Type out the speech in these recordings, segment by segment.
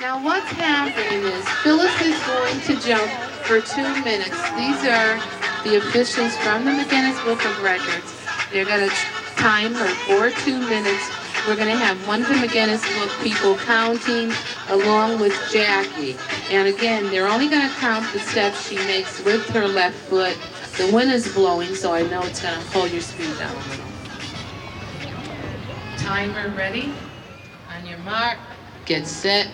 Now what's happening is Phyllis is going to jump for 2 minutes. These are the officials from the McGinnis Book of Records. They're going to time her for 2 minutes. We're going to have one of the McGinnis Book people counting along with Jackie. And again, they're only going to count the steps she makes with her left foot. The wind is blowing, so I know it's going to pull your speed down a little. Timer ready? On your mark, get set,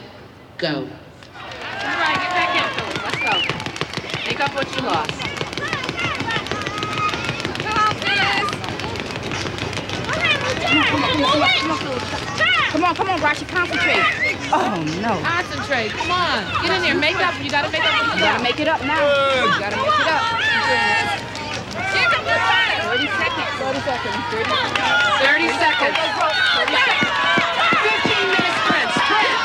go. All right, get back in, Phyllis. Let's go. Make up what you lost. Come on, Phyllis. Come on, Rashi, concentrate. Oh, no. Concentrate, come on. Get in there, make up. You gotta make up what you You gotta make it up now. You gotta make it up. 30 seconds. 30 seconds. 30 seconds. 15-minute sprint. Sprint.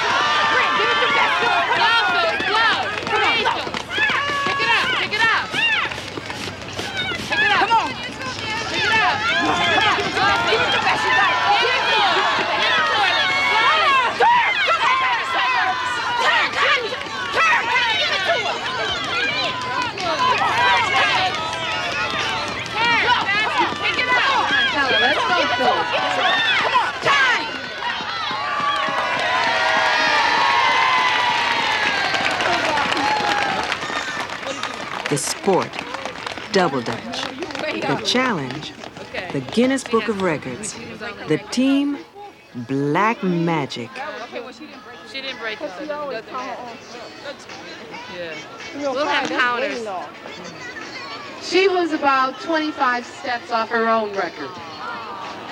Give it your best. Flow, Phyllis, flow. Come on. Pick it up, pick it up. Pick it up. Come on. Pick it up. Come on. Give it your best. You got it. Give it to her. Give it to her. Let's go, Phyllis. Come on, time! The sport, double dutch. The challenge, the Guinness Book of Records. The team, Black Magic. She didn't break it. We'll have counters. She was about 25 steps off her own record.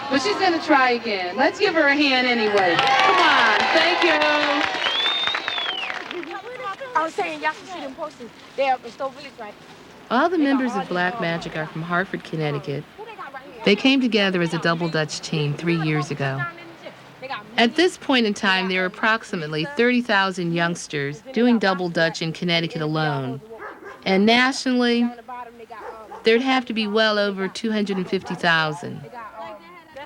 But she's going to try again. Let's give her a hand anyway. Come on. Thank you. I was saying, y'all should see them posters. They're up in Stowe Village, right? All the members of Black Magic are from Hartford, Connecticut. They came together as a double Dutch team 3 years ago. At this point in time, there are approximately 30,000 youngsters doing double Dutch in Connecticut alone. And nationally, there'd have to be well over 250,000.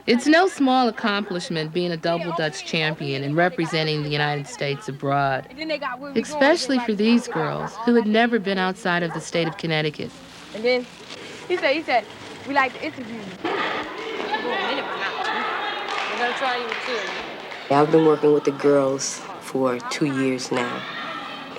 It's no small accomplishment being a double Dutch champion and representing the United States abroad, especially for these girls who had never been outside of the state of Connecticut. And then he said, we like to interview you. We're gonna try you too. I've been working with the girls for 2 years now.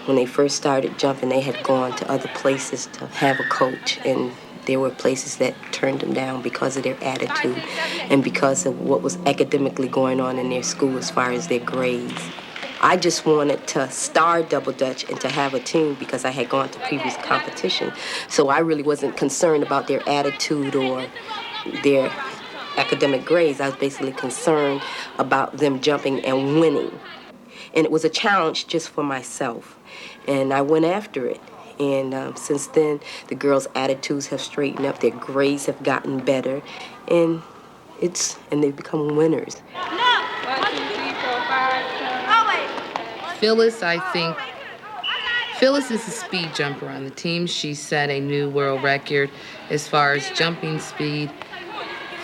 When they first started jumping, they had gone to other places to have a coach, and there were places that turned them down because of their attitude and because of what was academically going on in their school as far as their grades. I just wanted to star double Dutch and to have a team because I had gone to previous competition. So I really wasn't concerned about their attitude or their academic grades. I was basically concerned about them jumping and winning. And it was a challenge just for myself. And I went after it. And since then, the girls' attitudes have straightened up, their grades have gotten better, and they've become winners. Phyllis, I think, Phyllis is a speed jumper on the team. She set a new world record as far as jumping speed.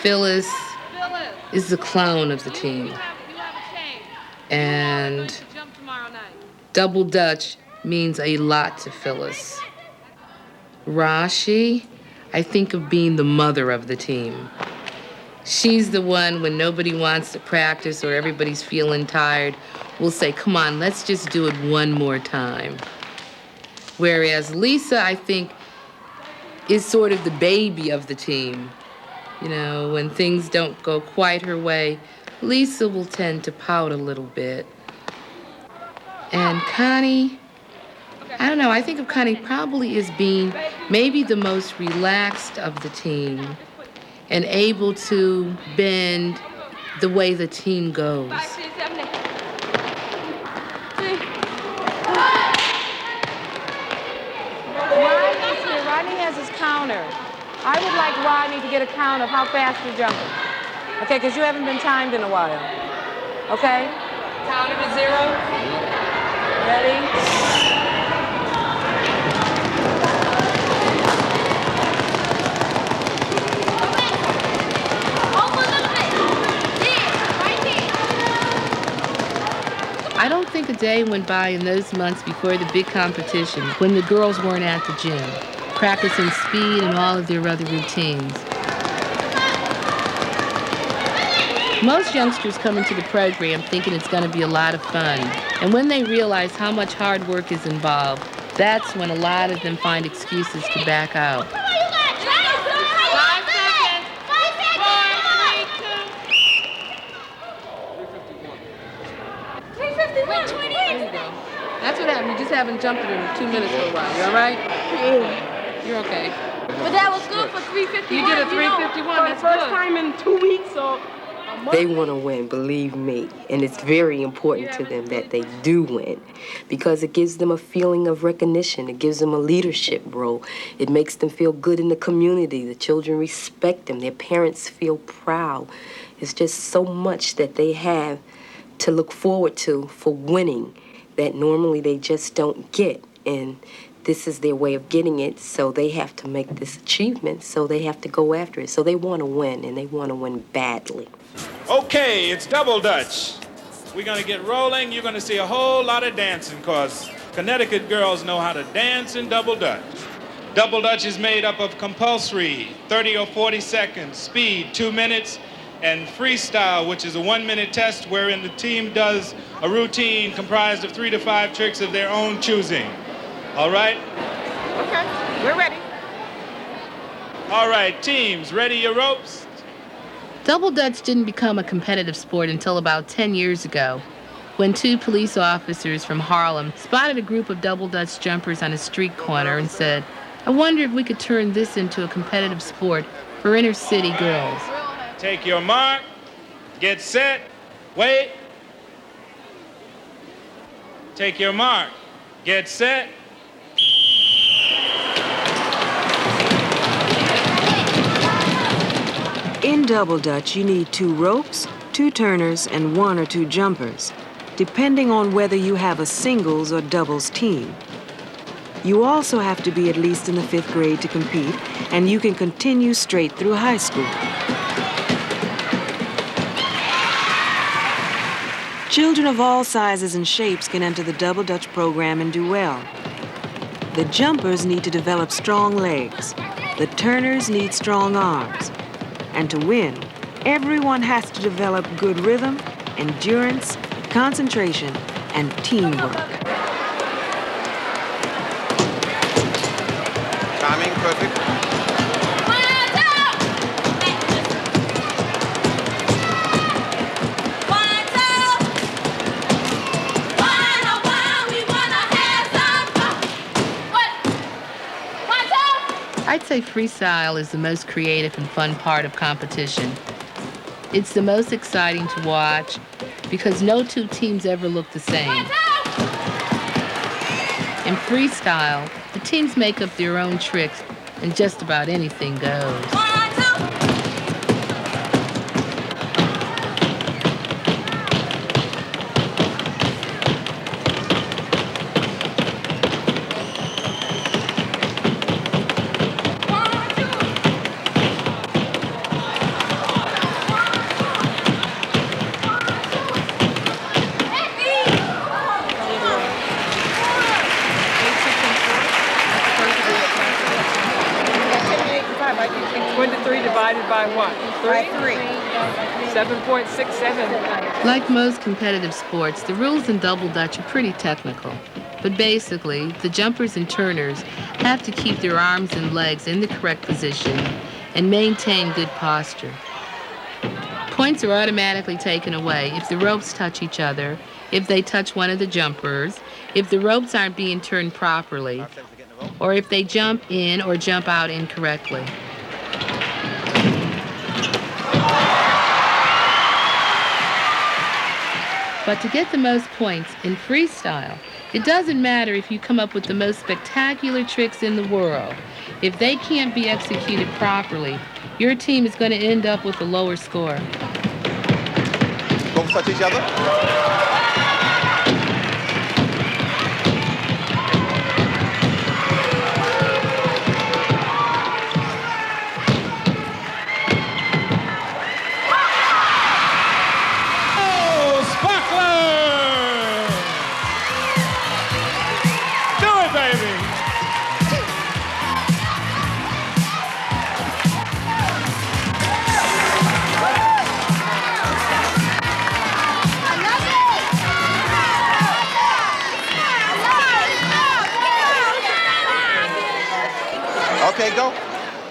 Phyllis is the clown of the team. And double Dutch means a lot to Phyllis. Rashi, I think of being the mother of the team. She's the one when nobody wants to practice or everybody's feeling tired, will say, come on, let's just do it one more time. Whereas Lisa, I think, is sort of the baby of the team. You know, when things don't go quite her way, Lisa will tend to pout a little bit. And Connie, I don't know, I think of Connie probably as being maybe the most relaxed of the team and able to bend the way the team goes. Rodney has his counter. I would like Rodney to get a count of how fast you're jumping. Okay, because you haven't been timed in a while. Okay? Count it to 0. Ready? I don't think a a day went by in those months before the big competition when the girls weren't at the gym, practicing speed and all of their other routines. Most youngsters come into the program thinking it's going to be a lot of fun. And when they realize how much hard work is involved, that's when a lot of them find excuses to back out. 5 seconds. 4, 3, 2. 351. 351. There you go. That's what happened. You just haven't jumped it in 2 minutes for a while. You all right? Yeah. You're okay. But that was good for 351. You did a 351. That's first good. time in 2 weeks, so... They want to win, believe me. And it's very important to them that they do win because it gives them a feeling of recognition. It gives them a leadership role. It makes them feel good in the community. The children respect them. Their parents feel proud. It's just so much that they have to look forward to for winning that normally they just don't get. And this is their way of getting it, so they have to make this achievement, so they have to go after it. So they want to win, and they want to win badly. Okay, it's double dutch. We're going to get rolling. You're going to see a whole lot of dancing because Connecticut girls know how to dance in double dutch. Double dutch is made up of compulsory, 30 or 40 seconds, speed, 2 minutes, and freestyle, which is a 1-minute test wherein the team does a routine comprised of 3 to 5 tricks of their own choosing. All right? Okay, we're ready. All right, teams, ready your ropes? Double Dutch didn't become a competitive sport until about 10 years ago, when 2 police officers from Harlem spotted a group of double Dutch jumpers on a street corner and said, "I wonder if we could turn this into a competitive sport for inner city girls." Take your mark, get set, wait. Take your mark, get set. In double dutch, you need 2 ropes, 2 turners, and 1 or 2 jumpers, depending on whether you have a singles or doubles team. You also have to be at least in the 5th grade to compete, and you can continue straight through high school. Children of all sizes and shapes can enter the double dutch program and do well. The jumpers need to develop strong legs. The turners need strong arms. And to win, everyone has to develop good rhythm, endurance, concentration, and teamwork. Timing perfect. I'd say freestyle is the most creative and fun part of competition. It's the most exciting to watch because no 2 teams ever look the same. In freestyle, the teams make up their own tricks and just about anything goes. By what? 3? 7.67. Like most competitive sports, the rules in double dutch are pretty technical. But basically, the jumpers and turners have to keep their arms and legs in the correct position and maintain good posture. Points are automatically taken away if the ropes touch each other, if they touch one of the jumpers, if the ropes aren't being turned properly, or if they jump in or jump out incorrectly. But to get the most points in freestyle, it doesn't matter if you come up with the most spectacular tricks in the world. If they can't be executed properly, your team is going to end up with a lower score. Both touch each other. baby. Okay, go.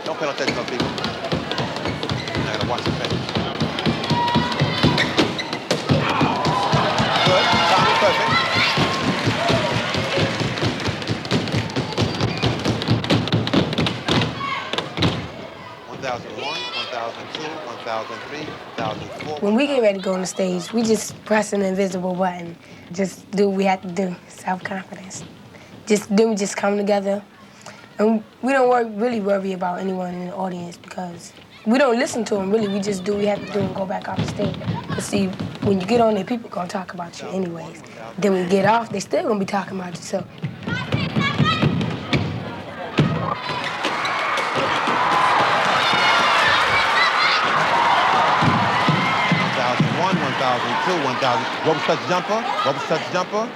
Don't pay no attention to people. I gotta watch the finish. Good. Timing perfect. When we get ready to go on the stage, we just press an invisible button. Just do what we have to do. Self-confidence. Just come together. And we don't really worry about anyone in the audience because we don't listen to them, really. We just do what we have to do and go back off the stage. But see, when you get on there, people gonna talk about you anyways. Then when you get off, they still gonna be talking about you. So. 1002, 1000. Rope touch jumper, rope touch jumper,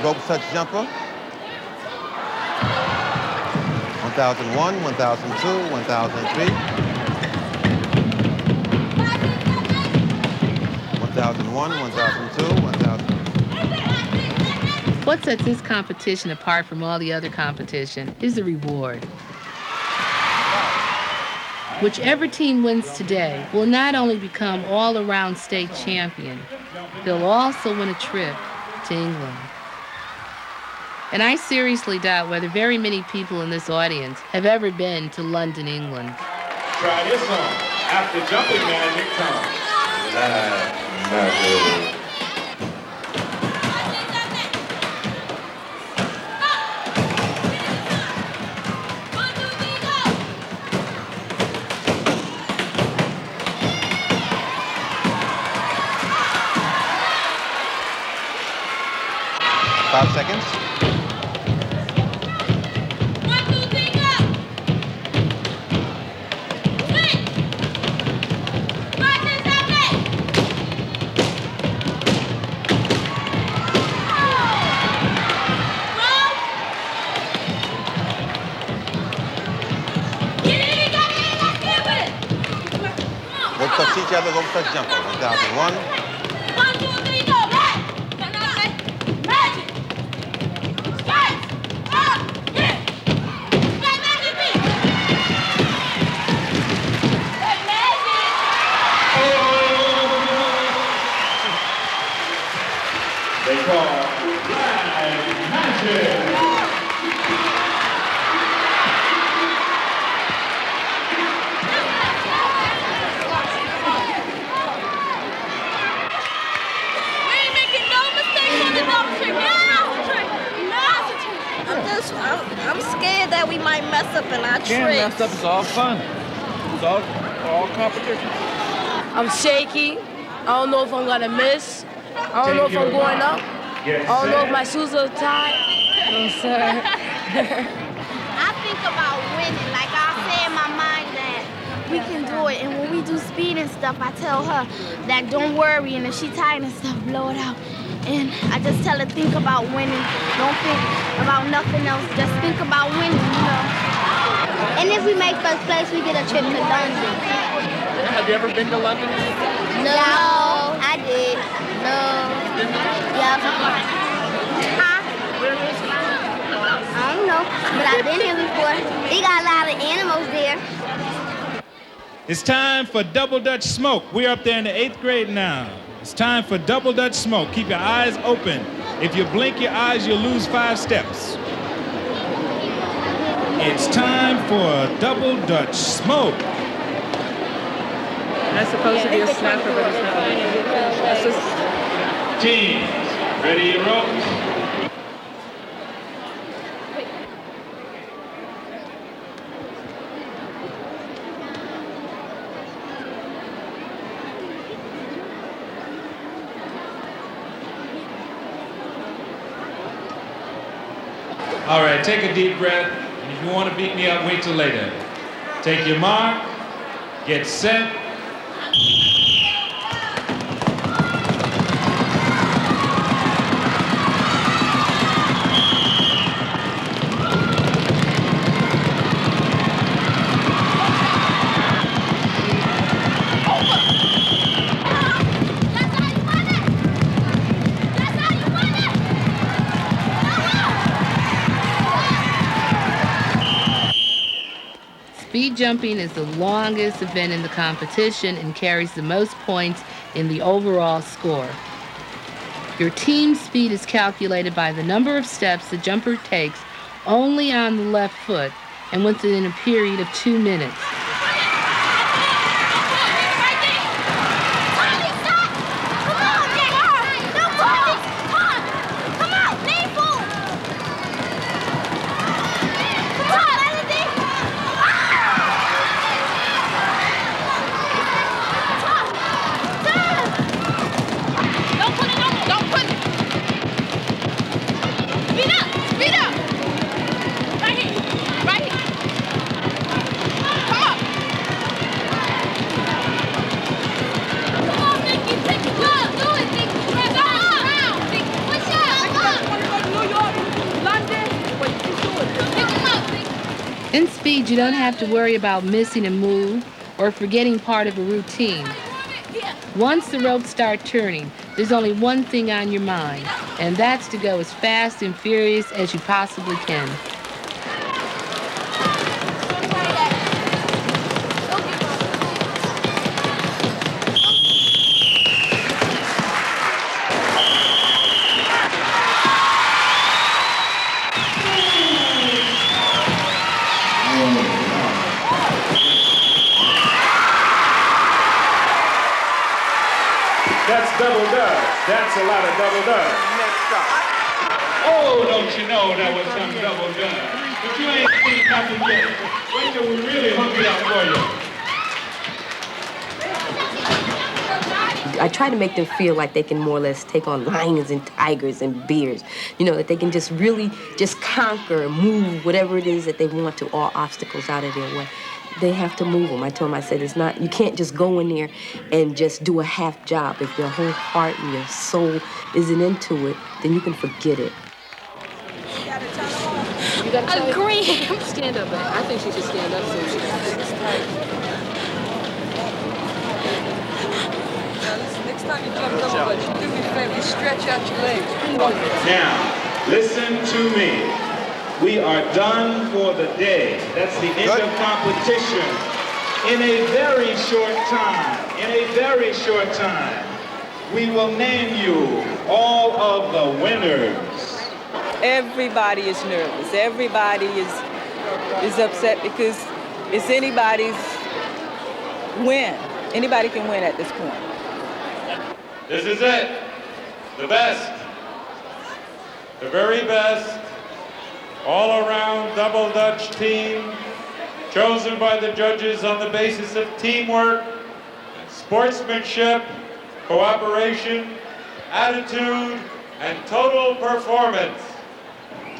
rope touch jumper. 1001, 1002, 1003. 1001, 1002, 1000. What sets this competition apart from all the other competition is the reward. Whichever team wins today will not only become all-around state champion, they'll also win a trip to England. And I seriously doubt whether very many people in this audience have ever been to London, England. Try this song. After jumping magic comes. Not really. Five seconds. 1, 2, 3, go! 6, 5, 6, 7, 8. Get it, let's get with it. Rope touch each other, rope touch jumper. 1001. 1, 2, 3, go! Magic! Strike! Up! Hit! Strike magic beat! Hey, magic! They call Flag Magic. We ain't making no mistakes on the double trick. I'm scared that we might mess up in our Getting tricks. messed up is all fun. It's all competition. I'm shaky. I don't know if I'm gonna miss. I don't know if I'm going up. I don't know if my shoes are tied. No, sir. I think about winning. Like I say in my mind that we can do it. And when we do speed and stuff, I tell her that don't worry. And if she tired and stuff, blow it out. And I just tell her, think about winning. Don't think about nothing else. Just think about winning, you know. And if we make first place, we get a trip to London. Have you ever been to London? No, I did. No. Yeah. Huh? I don't know, but I've been here before. They got a lot of animals there. It's time for Double Dutch Smoke. We're up there in the 8th grade now. It's time for Double Dutch Smoke. Keep your eyes open. If you blink your eyes, you'll lose 5 steps. It's time for Double Dutch Smoke. That's supposed to be a snapper, but it's not. That's just... Teams, ready your ropes? All right, take a deep breath. And if you want to beat me up, wait till later. Take your mark, get set. Speed jumping is the longest event in the competition and carries the most points in the overall score. Your team's speed is calculated by the number of steps the jumper takes only on the left foot and within a period of 2 minutes. In speed, you don't have to worry about missing a move or forgetting part of a routine. Once the ropes start turning, there's only one thing on your mind, and that's to go as fast and furious as you possibly can. That's double dutch. That's a lot of double dutch. Next up. Oh, don't you know that was some double dutch? But you ain't seen nothing yet. Wait till we really hook it up for you. I try to make them feel like they can more or less take on lions and tigers and bears. You know, that they can just really just conquer, move whatever it is that they want to, all obstacles out of their way. They have to move them. I told them, I said, it's not, you can't just go in there and just do a half job. If your whole heart and your soul isn't into it, then you can forget it. You gotta Agree. stand up, man. I think she should stand up so she can. Next time you jump double dutch, you do me a favor, stretch out your legs. Now, listen to me. We are done for the day. That's the end of competition. In a very short time, we will name you all of the winners. Everybody is nervous. Everybody is upset because it's anybody's win. Anybody can win at this point. This is it. The best. The very best. All-around double dutch team chosen by the judges on the basis of teamwork, sportsmanship, cooperation, attitude, and total performance.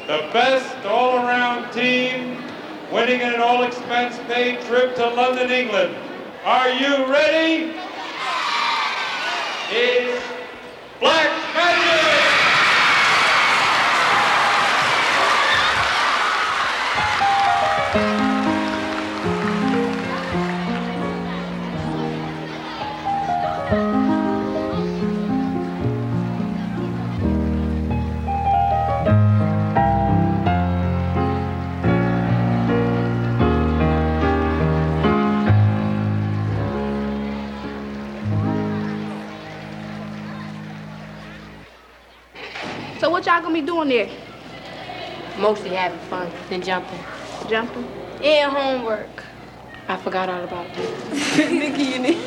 The best all-around team winning an all-expense-paid trip to London, England. Are you ready? It's Black Magic! So what y'all gonna be doing there? Mostly having fun, then jumping. Jumping? And homework. I forgot all about it. Nikki, you need.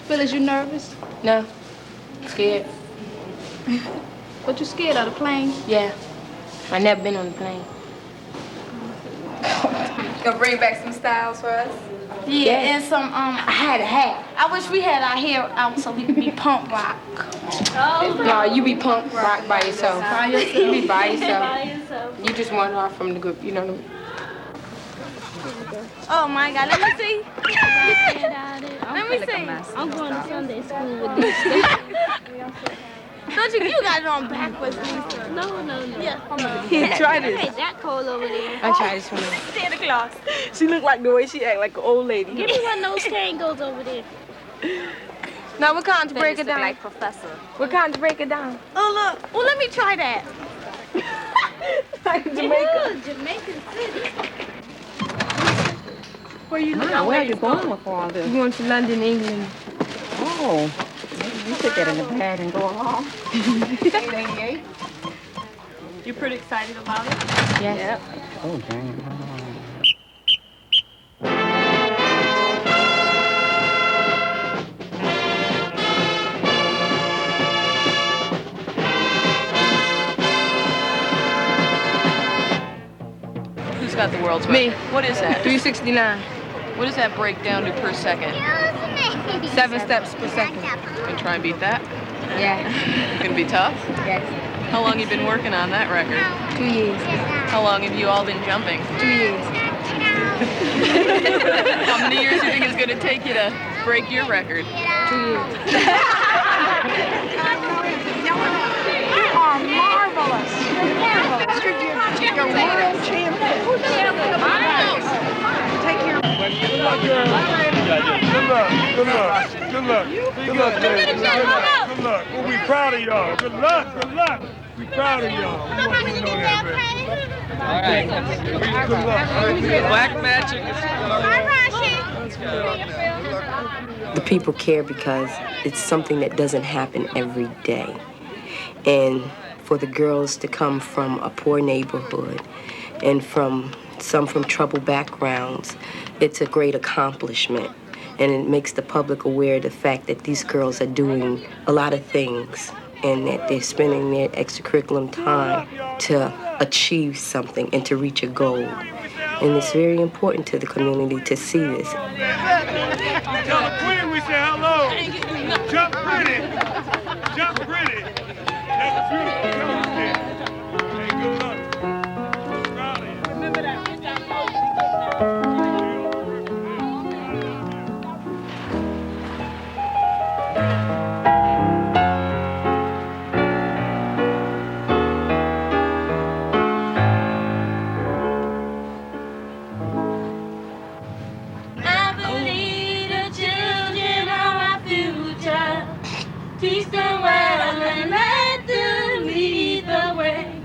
Phyllis, you nervous? No, scared. But you scared of the plane? Yeah, I never been on the plane. Gonna bring back some styles for us? Yeah, and some, I had a hat. I wish we had our hair out so we could be punk rock. Oh, no, you be punk rock by yourself. By yourself. You be by yourself. By yourself. You just wander off from the group, you know what I mean? Oh my God, let me see. Let me see. I'm going to Sunday school with this stuff. Don't you got it on backwards, Lisa. No. Yeah. Try this. It ain't that cold over there. I tried this one. Santa Claus. She look like the way she act like an old lady. Give me one of those tangles over there. Now we're going to break it down. Like Professor. We're going to break it down. Oh, look. Well, let me try that. Like Jamaica. Jamaican City. Where you Where are you going with all this? We're going to London, England. Oh, maybe you should get in the bag and go along. 888. You pretty excited about it? Yes. Yep. Oh, dang. Who's got the world's Me. record? What is that? 369. What does that break down to per second? 7 steps per second. Gonna try and beat that? Yeah. Gonna be tough? Yes. How long you been working on that record? 2 years. How long have you all been jumping? 2 years. How many years do you think it's gonna take you to break your record? 2 years. You are marvelous. You're marvelous. You're world champion. Take care. Good luck, girl. Good luck. We'll be proud of y'all. Good luck. Be proud of y'all. We want you to know that, man. All right. Good luck. Black magic is The people care because it's something that doesn't happen every day. And for the girls to come from a poor neighborhood and some from troubled backgrounds, it's a great accomplishment. And it makes the public aware of the fact that these girls are doing a lot of things and that they're spending their extracurricular time to achieve something and to reach a goal. And it's very important to the community to see this. Tell the queen we say hello. Jump pretty. That's beautiful. Come on, man. Hey, good luck. Proud of you. Remember that. Teach them well and let them lead the way.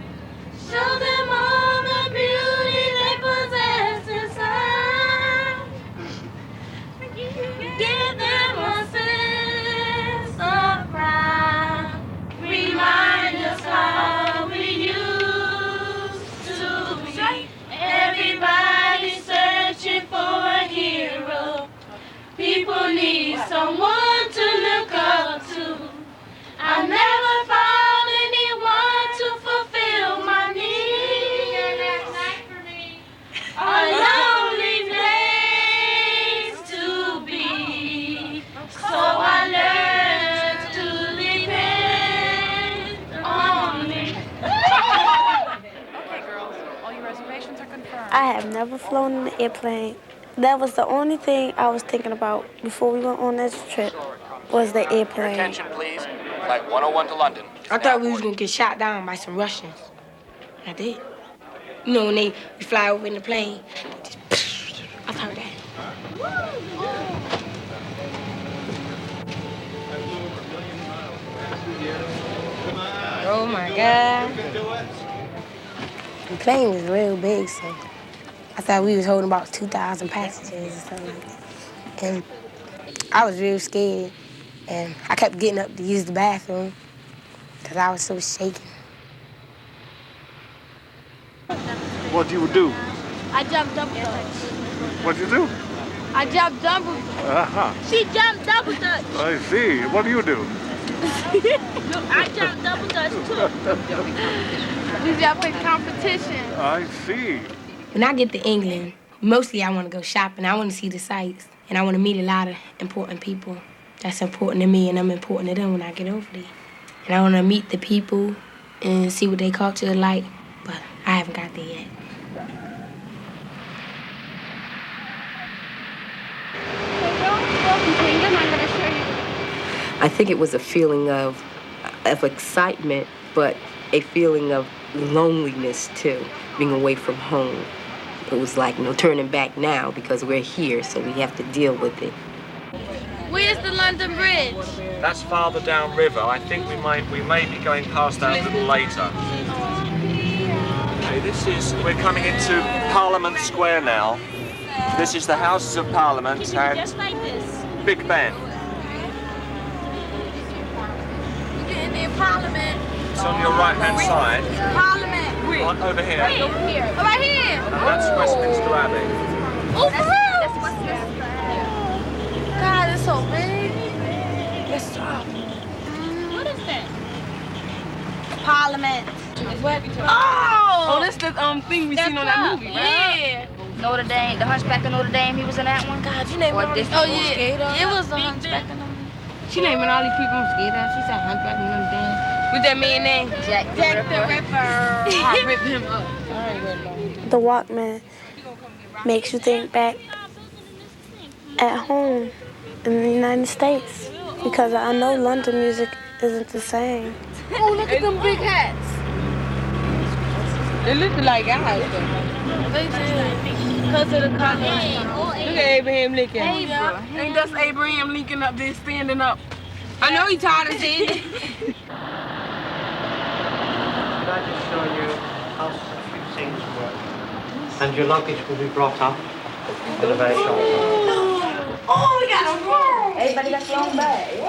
Show them all the beauty they possess inside. Give them a sense of pride. Remind us how we used to be. Everybody's searching for a hero. People need someone to look up to. I never found anyone to fulfill my needs. A lonely place to be. So I learned to depend on me. Okay, girls, all your reservations are confirmed. I have never flown in an airplane. That was the only thing I was thinking about before we went on this trip, was the airplane. Your attention, please. Flight 101 to London. I thought we was gonna get shot down by some Russians. I did. You know, when we fly over in the plane, just, I thought that. Oh my God. The plane was real big, so I thought we was holding about 2,000 passengers or something like that. And I was real scared. And I kept getting up to use the bathroom because I was so shaken. What you would do? I jumped double dutch. What you do? I jumped double. She jumped double dutch. I see. What do you do? I jumped double dutch too. We jump in competition. I see. When I get to England, mostly I want to go shopping. I want to see the sights, and I want to meet a lot of important people. That's important to me, and I'm important to them when I get over there. And I want to meet the people and see what their culture is like, but I haven't got there yet. Welcome to England. I'm going to show you. I think it was a feeling of excitement, but a feeling of loneliness too, being away from home. It was like, turning back now because we're here, so we have to deal with it. Where's the London Bridge? That's farther downriver. I think we may be going past that a little later. Okay, we're coming into Parliament Square now. This is the Houses of Parliament and Just like this. Big Ben. We're getting in Parliament. It's on your right-hand side. Parliament. Right over here. Wait, over here. Oh, right here. And that's Westminster Abbey. Oh, for real? That's Westminster. God, it's so big. Let's stop. What is that? Parliament. What? Oh! Oh, that's the thing we seen on that movie, right? Yeah. Notre Dame, the Hunchback of Notre Dame, he was in that one. God, you named Or all these this- people Oh, yeah. scared of. It was a hunchback of them. She naming all these people I'm scared of. She said Hunchback of Notre Dame. What's that man name? Jack the Ripper. I ripped him up. All right, good Lord. The Walkman makes you think back at home in the United States because I know London music isn't the same. Oh, look at them big hats. They look like guys, though. They did. Because of the color. Look at Abraham Lincoln. Ain't that Abraham Lincoln up there standing up? I know he tired of seeing it. Could I just show you how a few things work? And your luggage will be brought up in a very short time. Oh, we got a room. Everybody got their own bag.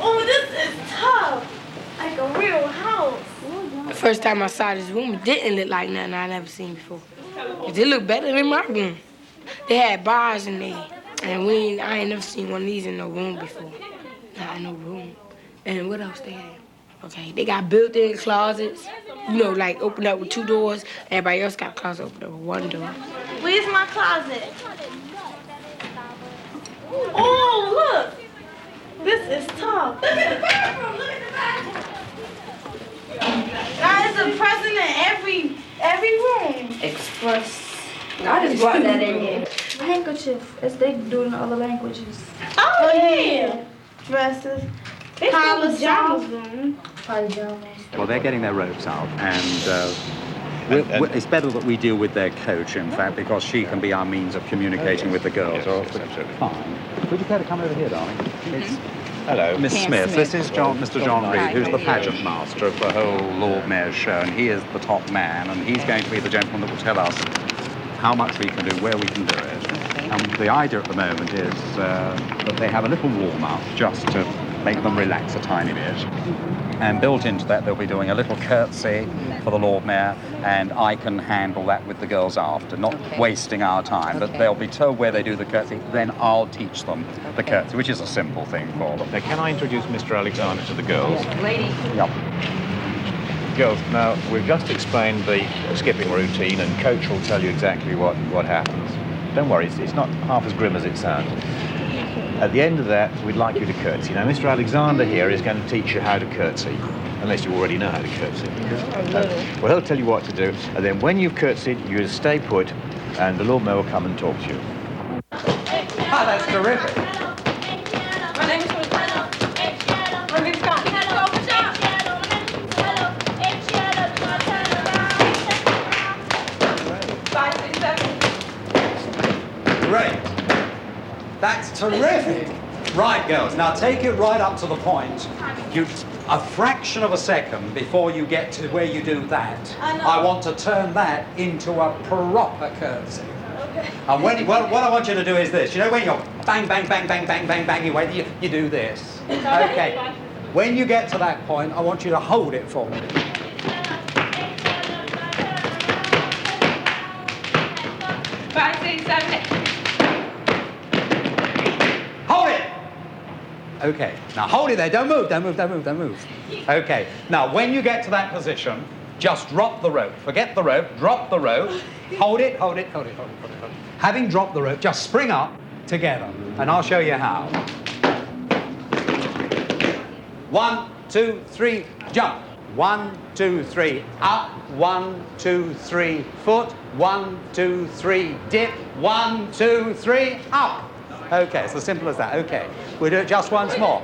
Oh, this is tough. Like a real house. The first time I saw this room, it didn't look like nothing I'd ever seen before. It looked better than my room. They had bars in there, and I ain't never seen one of these in no room before. Not in no room. And what else they had? Okay, they got built-in closets, you know, like open up with 2 doors. Everybody else got a closet open up with 1 door. Where's my closet? Oh, look. This is tough. Look at the bathroom. Look at the bathroom. There's a present in every room. Express. I just brought that in here. Handkerchief, as they do in other languages. Oh, yeah. Dresses. Collars, room. Pajamas. Well, they're getting their ropes out, and it's better that we deal with their coach, in fact, because she can be our means of communicating with the girls. Yes, absolutely. Fine. Would you care to come over here, darling? It's Hello. Miss Smith. This is Mr. John Reed, who's the pageant master of the whole Lord Mayor's show, and he is the top man, and he's going to be the gentleman that will tell us how much we can do, where we can do it. And the idea at the moment is that they have a little warm-up just to make them relax a tiny bit. And built into that, they'll be doing a little curtsy for the Lord Mayor, and I can handle that with the girls after, not wasting our time. But they'll be told where they do the curtsy, then I'll teach them the curtsy, which is a simple thing for them. Now, can I introduce Mr. Alexander to the girls? Lady. Yep. Girls, now, we've just explained the skipping routine, and Coach will tell you exactly what happens. Don't worry, it's not half as grim as it sounds. At the end of that, we'd like you to curtsy. Now, Mr. Alexander here is going to teach you how to curtsy, unless you already know how to curtsy. Well, he'll tell you what to do, and then when you've curtsied, you just stay put, and the Lord Mayor will come and talk to you. Ah, that's terrific. My name is My name's Scott. Great. That's terrific. Right, girls, now take it right up to the point. A fraction of a second before you get to where you do that, I want to turn that into a proper curtsy. Okay. And what I want you to do is this. You know when you're bang, bang, bang, bang, bang, bang, bang, you do this. Okay. When you get to that point, I want you to hold it for me. Hold it! Okay, now hold it there, don't move, don't move, don't move, don't move. Okay, now when you get to that position, just drop the rope. Forget the rope, drop the rope, hold it, hold it, hold it, hold it, hold it, hold it. Having dropped the rope, just spring up together, and I'll show you how. 1, 2, 3, jump. 1, 2, 3, up. 1, 2, 3, foot. 1, 2, 3, dip. 1, 2, 3, up. Okay, it's as simple as that. Okay, we'll do it just once more.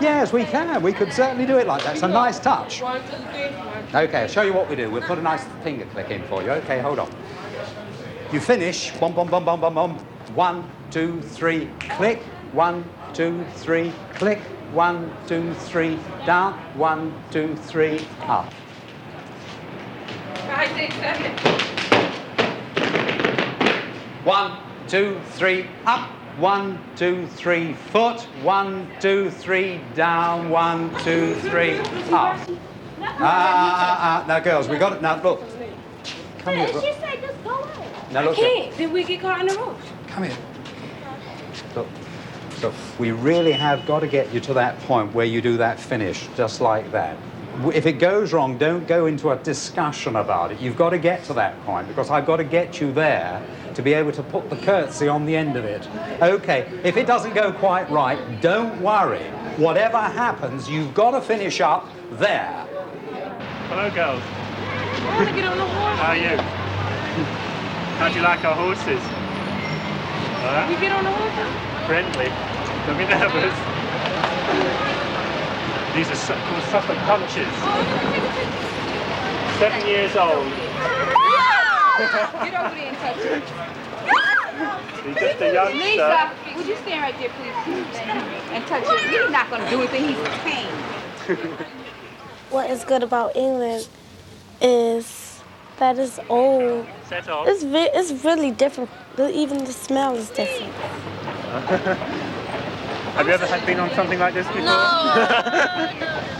Yes, we can. We could certainly do it like that. It's a nice touch. Okay, I'll show you what we do. We'll put a nice finger click in for you. Okay, hold on. You finish. Bum, bum, bum, bum, bum, bum. 1, 2, 3, click. 1, 2, 3, click. 1, 2, 3, down. 1, 2, 3, up. 5, 6, 7. 1, 2, 3, up. 1, 2, 3, foot. 1, 2, 3, down. 1, 2, 3, up. Now, girls, we got it. Now, look. Come here. She said just go away. Now, look. Then we get caught in the ropes. Come here. Look, we really have got to get you to that point where you do that finish, just like that. If it goes wrong, don't go into a discussion about it. You've got to get to that point, because I've got to get you there to be able to put the curtsy on the end of it. Okay, if it doesn't go quite right, don't worry. Whatever happens, you've got to finish up there. Hello, girls. I want to get on the horse. How are you? How do you like our horses? We get on the horse? Friendly. Don't be nervous. These are called Suffolk punches. 7 years old. Get over there and touch it. He's just a youngster. Lisa, would you stand right there, please? And touch it. He's not going to do anything. He's tame. What is good about England is that it's old. Set off. It's really different. Even the smell is different. Have you ever been on something like this before? No.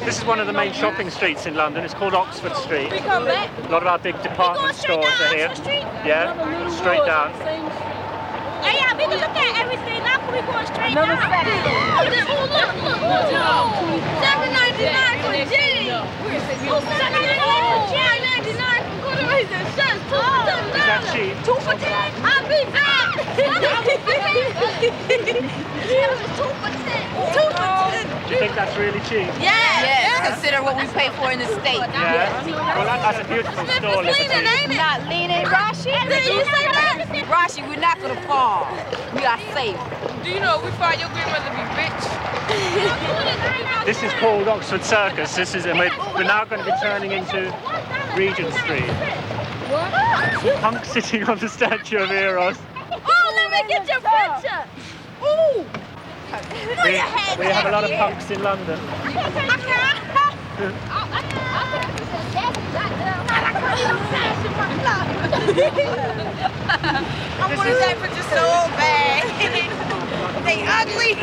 This is one of the main shopping streets in London. It's called Oxford Street. We come back. A lot of our big department stores are here. Yeah, straight down. Hey, yeah, we can look at everything. Now we going straight down. Look. $7.99 for jeans. $7.99 for jeans. $9.99 for corduroys and shirts. Is that cheap? 2 for 10. I'll be back. 2 for 10. 2 for 10. Do you think that's really cheap? Yes. Consider what we pay for in the state. Yeah. Well, that's a beautiful store, Liberty. Not leaning, Rashi. Did you say that? Rashi, we're not going to fall. We are safe. Do you know we find your grandmother be rich? This is called Oxford Circus. This is, and we're now going to be turning into Regent Street. What? Punk sitting on the statue of Eros. Oh, let me get your picture. Ooh. We have a lot of punks in London. I wanted that picture so bad. They ugly.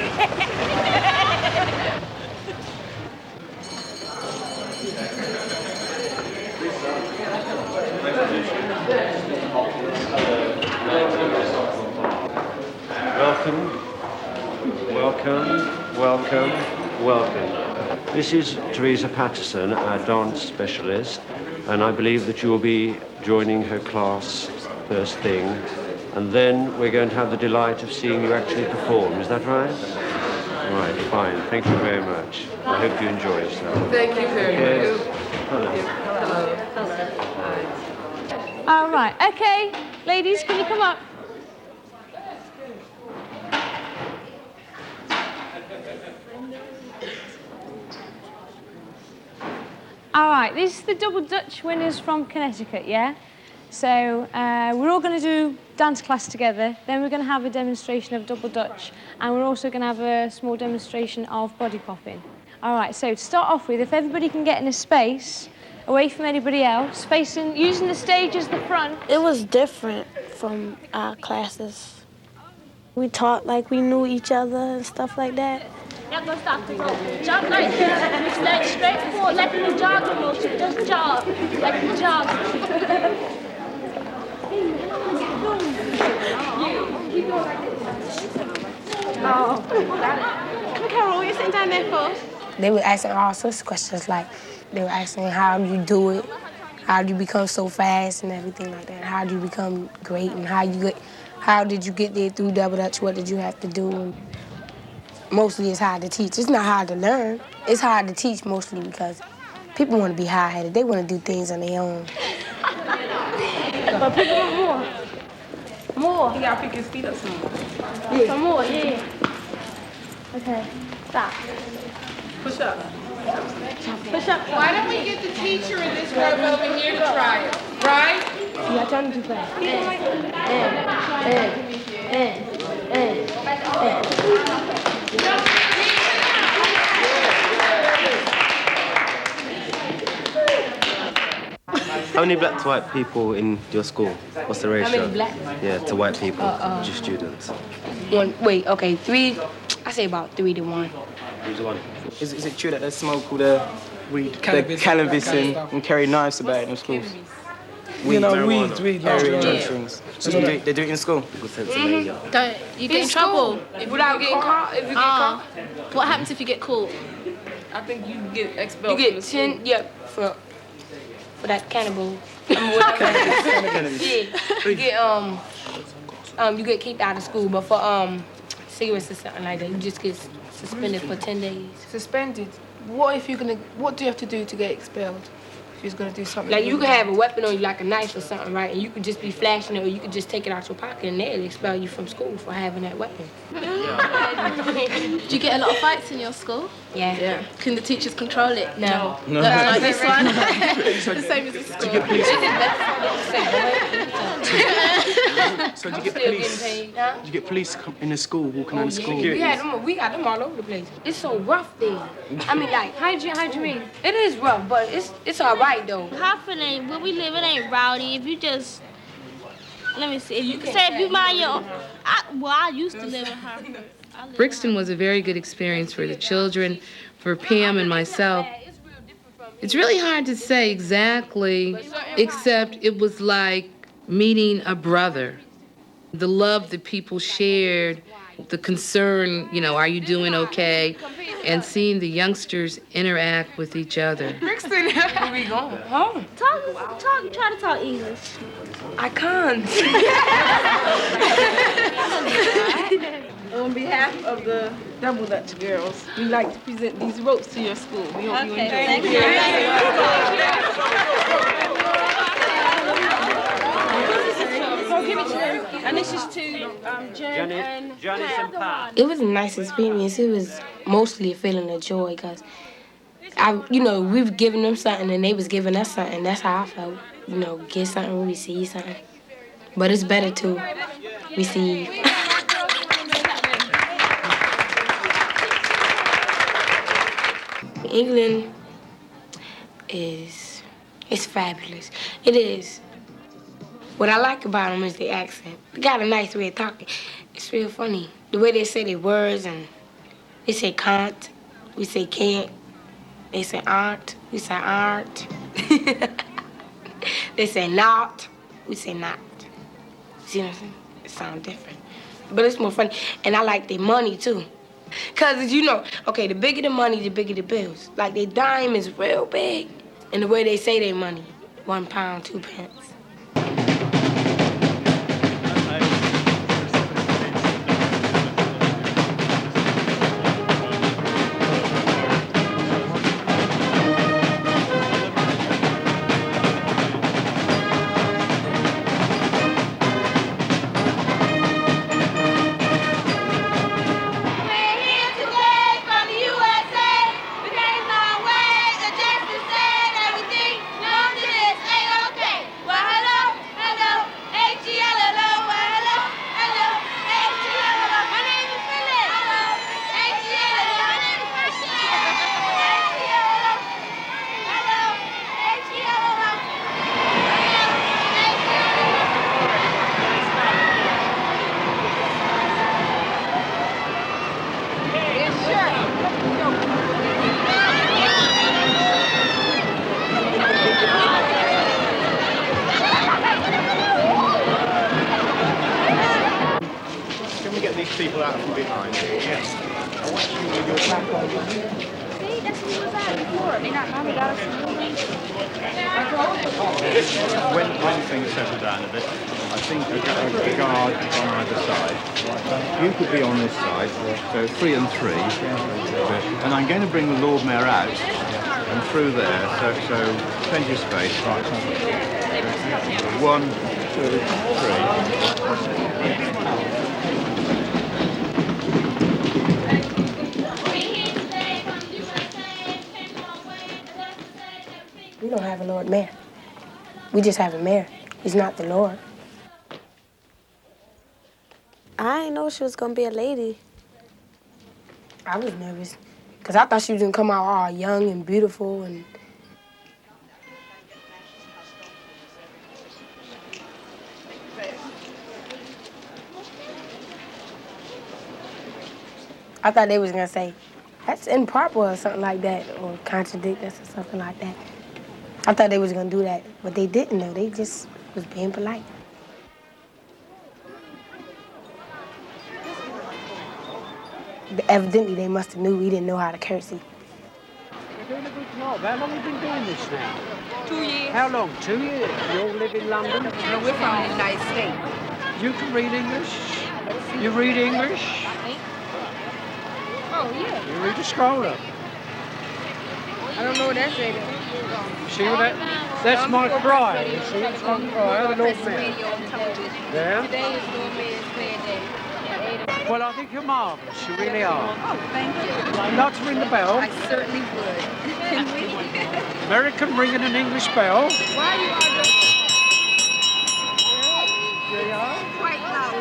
Welcome. This is Teresa Patterson, our dance specialist, and I believe that you will be joining her class first thing, and then we're going to have the delight of seeing you actually perform. Is that right? Right, fine. Thank you very much. I hope you enjoy yourself. Thank you very much. Hello. All right. Okay, ladies, can you come up? All right, these are the Double Dutch winners from Connecticut, yeah? So we're all going to do dance class together, then we're going to have a demonstration of Double Dutch, and we're also going to have a small demonstration of body popping. All right, so to start off with, if everybody can get in a space, away from anybody else, facing, using the stage as the front. It was different from our classes. We taught like we knew each other and stuff like that. Now go stop the rope. Jump like this. Stay straight forward like you jogging motion. Just jog like you jogging. Oh. Look how you're sitting down there for. They were asking all sorts of questions, like they were asking how you do it, how do you become so fast and everything like that. How do you become great and how did you get there through Double Dutch? What did you have to do? And mostly it's hard to teach. It's not hard to learn. It's hard to teach mostly because people want to be high-headed. They want to do things on their own. But pick him up more. More. He gotta pick his feet up some more. Yeah. Some more, yeah. Okay, stop. Push up. Push up. Why don't we get the teacher in this room over here to try it, right? Yeah, trying to do fast. How many black to white people in your school? What's the ratio? How many black? Yeah, to white people, just students. Wait, okay, 3, I say about 3 to 1. 3 to 1. Is it true that they smoke all the weed, cannabis and carry knives about in schools? Weed, marijuana, weed. area and things. So they do it in school? Don't you get in trouble Without getting caught? If you get caught? What happens if you get caught? I think you get expelled. You get 10, for that cannibal. Whatever. Yeah, you get kicked out of school, but for cigarettes or something like that, you just get suspended for 10 days. Suspended? What do you have to do to get expelled? If you're gonna do something. Like you could have a weapon on you, like a knife or something, right? And you could just be flashing it, or you could just take it out your pocket, and they'll expel you from school for having that weapon. Do you get a lot of fights in your school? Yeah. Can the teachers control it? No. Like this one. The same as this school. So do you get police? Do you get police in the school walking around the school? We got them all over the place. It's so rough there. I mean, like, How do you mean? it is rough, but it's all right though. Hoffman ain't where we live. It ain't rowdy. If you just let me see. If you mind your, I used to live in Hartford. Brixton was a very good experience for the children, for Pam and myself. It's really hard to say exactly, except it was like meeting a brother. The love that people shared, the concern, are you doing okay? And seeing the youngsters interact with each other. Brixton, where we going? Home. Try to talk English. I can't. On behalf of the Double Dutch girls, we'd like to present these ropes to your school. We hope you enjoy Thank you. So give it to them. And this is to Jen and Pat. It was a nice experience. It was mostly a feeling of joy because, we've given them something and they was giving us something. That's how I felt. Get something when we see something. But it's better to receive. England it's fabulous. It is. What I like about them is the accent. They got a nice way of talking. It's real funny. The way they say their words, and they say can't, we say can't. They say aren't, we say aren't. They say not, we say not. See what I'm saying? It sounds different. But it's more funny. And I like their money, too. Because, the bigger the money, the bigger the bills. Like, their dime is real big. And the way they say their money, 1 pound, 2 pence. People out from behind. Yes. I want you with your back on. See, that's what we was at before. They not mommy got us. When things settle down a bit, I think a guard on either side. You could be on this side, so 3 and 3. And I'm going to bring the Lord Mayor out and through there, so plenty of space. Right. 1, 2, 3. We don't have a Lord Mayor. We just have a mayor. He's not the Lord. I didn't know she was gonna be a lady. I was nervous because I thought she was gonna come out all young and beautiful and I thought they was gonna say, that's improper or something like that, or contradict us or something like that. I thought they was gonna do that, but they didn't though. They just was being polite. Evidently, they must have knew we didn't know how to curtsy. You're doing a good job. How long have you been doing this now? 2 years. How long? 2 years. You all live in London? No, we're from the United States. You can read English? You read English? Oh, yeah. You read a scroll up. I don't know what that's rated. See what that? That's my crier. You see, it's my crier, the Lord Mayor. Yeah? Today is Lord Mayor's Prayer Day. Well, I think you're marvellous. You really are. Oh, thank you. You'd like to ring the bell? I certainly would. American ringing an English bell. Why you are just quite loud?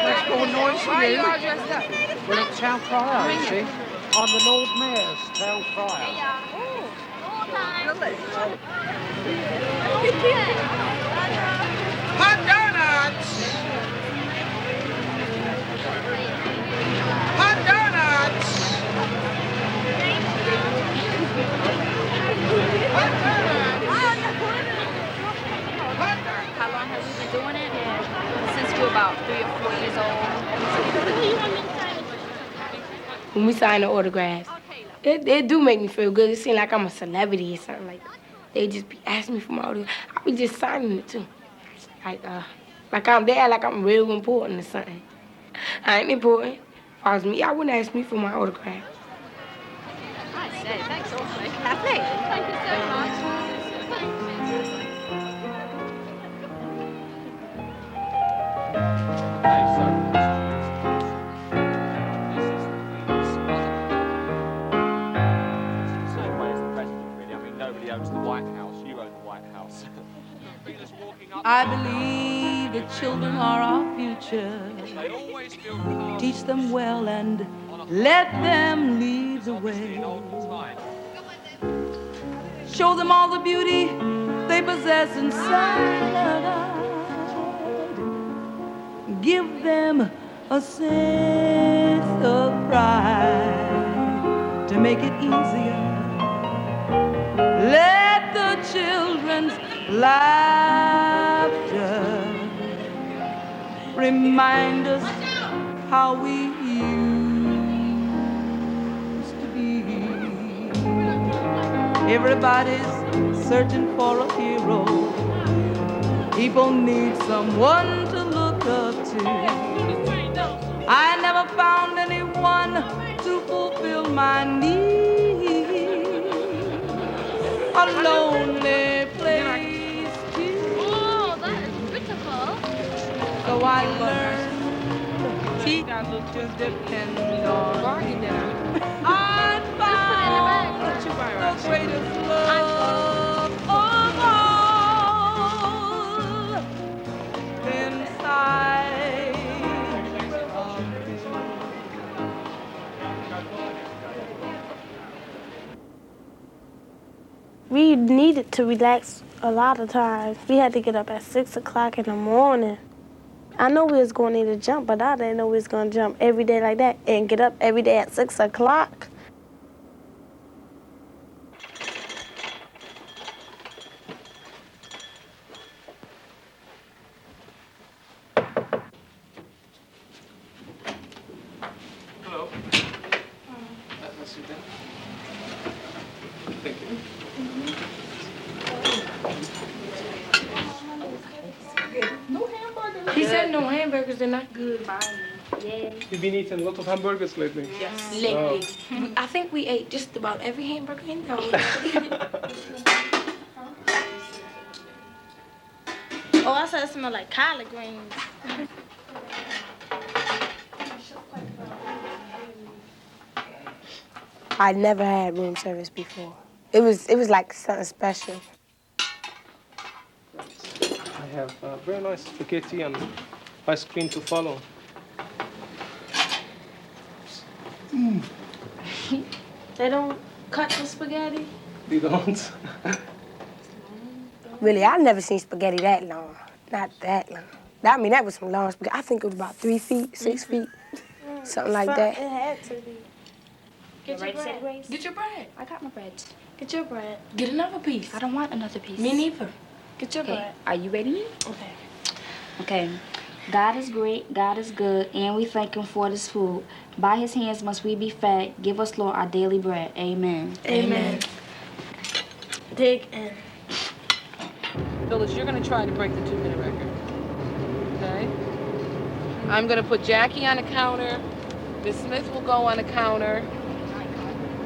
Makes more noise for Why you. you all dressed up? We're at town crier, you see. I'm the Lord Mayor's town crier. Hot donuts! Hot donuts! How long have you been doing it? Since you were about 3 or 4 years old. When we sign the autographs, it do make me feel good. It seems like I'm a celebrity or something like that. They just be asking me for my autograph. I be just signing it too. Like I'm there, like I'm real important or something. I ain't important. If I was me, I wouldn't ask me for my autograph. I say, thanks so much. Happy. Thank you so much. Same way as the president, really. I mean, nobody owns the White House. You own the White House. I believe the children are our future. Teach them well and let them lead the way. Show them all the beauty they possess inside. Give them a sense of pride to make it easier. Let the children's laughter remind us how we used to be. Everybody's searching for a hero. People need someone to look up to. I never found anyone to fulfill my needs. A lonely place to. Oh, that is beautiful. So I learned to depend on. I found the greatest love of all inside of me. We needed to relax a lot of times. We had to get up at 6 o'clock in the morning. I know we was going to need to jump, but I didn't know we was going to jump every day like that and get up every day at 6 o'clock. Hello. That's you then. Thank you. He said no hamburgers are not good. Yeah. You've been eating a lot of hamburgers lately. Yes. Lately. I think we ate just about every hamburger in there. Oh, I said it smelled like collard greens. I never had room service before. It was like something special. I have very nice spaghetti and ice cream to follow. They don't cut the spaghetti? They don't. Really, I've never seen spaghetti that long. Not that long. I mean, that was some long spaghetti. I think it was about 3 feet, 6 feet. something like that. It had to be. Get your bread. Get your bread. I got my bread. Get your bread. Get another piece. I don't want another piece. Me neither. Get your Okay, bread. are you ready? Okay. Okay. God is great, God is good, and we thank him for this food. By his hands must we be fed. Give us, Lord, our daily bread. Amen. Amen. Dig in. Phyllis, you're going to try to break the 2-minute record. Okay? I'm going to put Jackie on the counter. Miss Smith will go on the counter.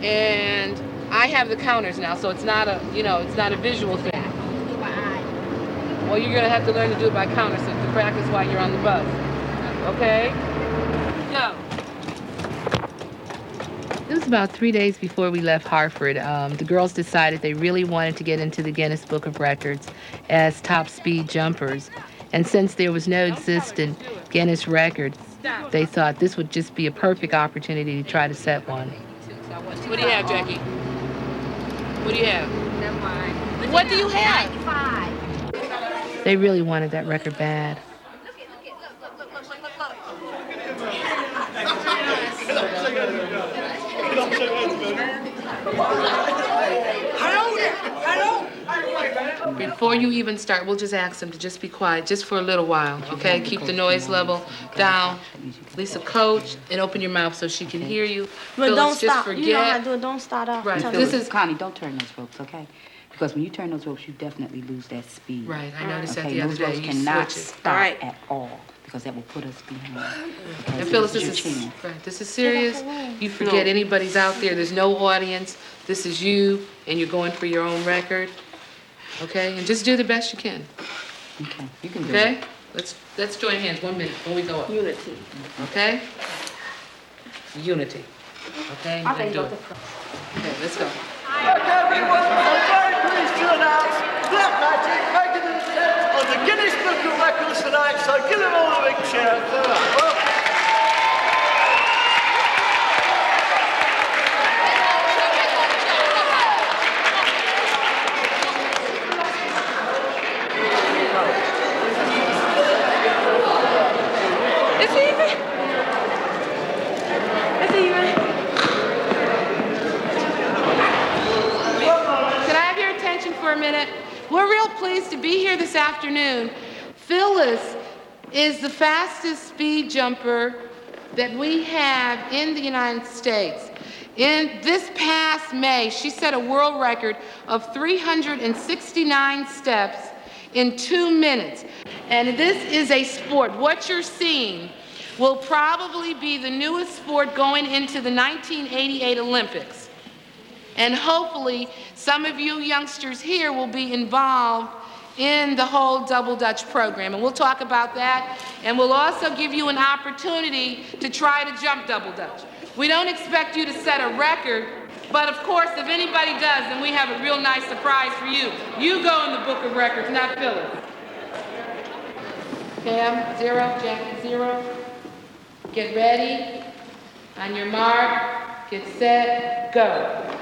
And I have the counters now, so it's not a, it's not a visual thing. Well, you're going to have to learn to do it by counter, so to practice while you're on the bus. Okay? Go. It was about 3 days before we left Hartford. The girls decided they really wanted to get into the Guinness Book of Records as top speed jumpers. And since there was no existent Guinness record, they thought this would just be a perfect opportunity to try to set one. What do you have, Jackie? What do you have? Never mind. What do you have? 95. They really wanted that record bad. Before you even start, we'll just ask them to just be quiet, just for a little while, okay? Keep the noise level down. Lisa, coach, and open your mouth so she can hear you. But Phyllis, don't just stop. forget. You know how to do it. Don't start off. Right. Tell This them. is Connie, don't turn those ropes, okay? Because when you turn those ropes, you definitely lose that speed. Right, I noticed that Okay, the other those day. ropes You cannot switch it. stop at all because that will put us behind. Okay, And so Phyllis, this this is your is chance. right. This is serious. You forget anybody's out there. There's no audience. This is you, and you're going for your own record. Okay, and just do the best you can. Okay, you can do Okay, it. let's join hands 1 minute when we go up. Unity. Okay. Unity. Okay. I think do both it. Okay, let's go. Everyone, I'm very pleased to announce Black Magic making an attempt on the Guinness Book of Records tonight, so give them all a big cheer. It's even. It's even. Can I have your attention for a minute? We're real pleased to be here this afternoon. Phyllis is the fastest speed jumper that we have in the United States. In this past May, she set a world record of 369 steps in 2 minutes. And this is a sport. What you're seeing will probably be the newest sport going into the 1988 Olympics. And hopefully, some of you youngsters here will be involved in the whole Double Dutch program. And we'll talk about that. And we'll also give you an opportunity to try to jump Double Dutch. We don't expect you to set a record, but of course, if anybody does, then we have a real nice surprise for you. You go in the Book of Records, not Phyllis. Cam, 0, Jackie, 0. Get ready. On your mark, get set, go.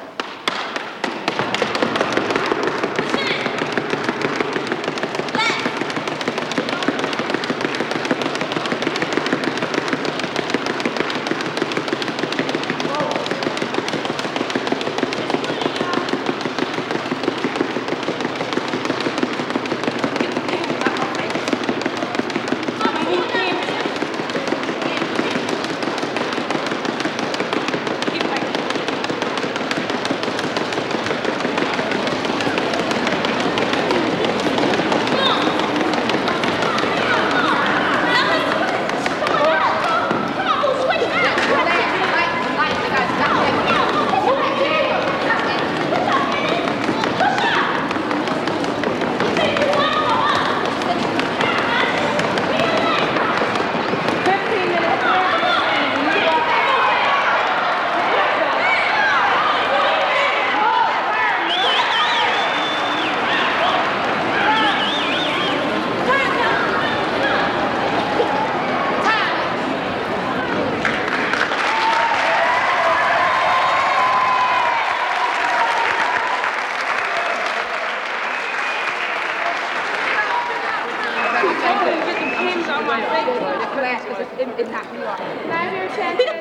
Can I have your attention?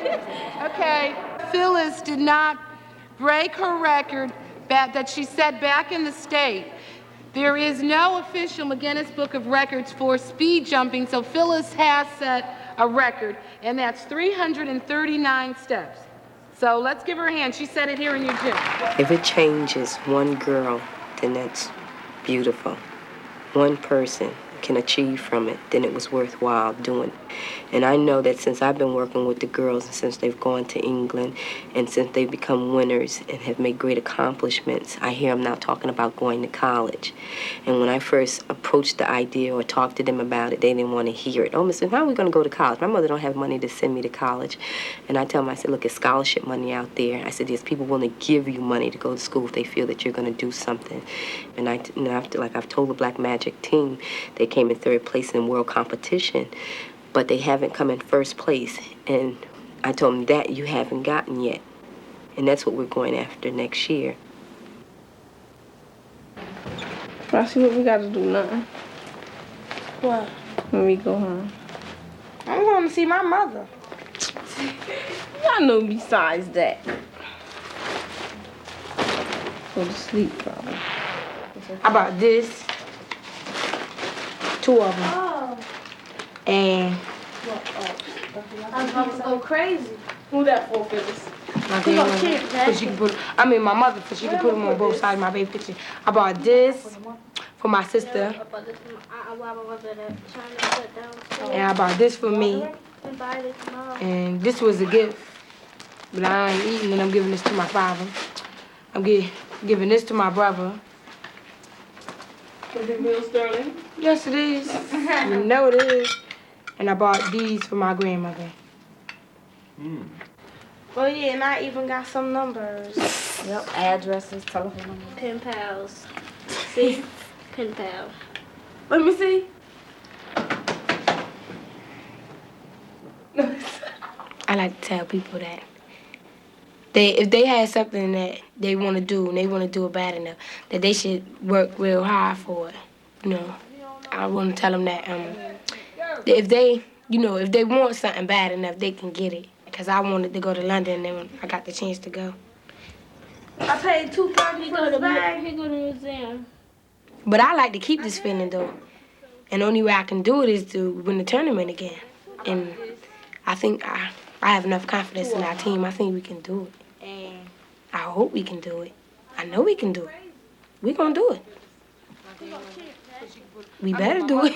Phyllis did not break her record that she set back in the state. There is no official Guinness Book of Records for speed jumping, so Phyllis has set a record, and that's 339 steps. So let's give her a hand. She said it here in your gym. If it changes one girl, then that's beautiful. One person can achieve from it, then it was worthwhile doing. And I know that since I've been working with the girls, and since they've gone to England, and since they've become winners and have made great accomplishments, I hear them now talking about going to college. And when I first approached the idea or talked to them about it, they didn't want to hear it. Oh, Mr., how are we going to go to college? My mother don't have money to send me to college. And I tell them, I said, look, there's scholarship money out there. I said, there's people willing to give you money to go to school if they feel that you're going to do something. And after, like I've told the Black Magic team, they came in 3rd place in world competition, but they haven't come in 1st place. And I told them that you haven't gotten yet. And that's what we're going after next year. I see what we got to do now. What? When we go home. I'm going to see my mother. I know besides that. Go to sleep, probably. How about this? 2 of them. Oh. And I'm about to go crazy. Who that for, Phyllis? my grandmother, so she can put, I mean my mother, so she can put them on both sides of my baby picture. I bought this for my sister. And I bought this for me. And this was a gift. But I ain't eating and I'm giving this to my father. I'm giving this to my brother. Is it real sterling? Yes, it is. You know it is. And I bought these for my grandmother. Oh yeah, and I even got some numbers. Yep, addresses, telephone numbers. Pen pals. See? Pen pal. Let me see. I like to tell people that if they have something that they want to do and they want to do it bad enough, that they should work real hard for it. You know, I want to tell them that if they, if they want something bad enough, they can get it. Because I wanted to go to London and I got the chance to go. I paid $2.30 for the bag. He go to the museum. But I like to keep this feeling though. And the only way I can do it is to win the tournament again. And I think I have enough confidence in our team. I think we can do it. And I hope we can do it. I know we can do it. We're going to do it. We better do it.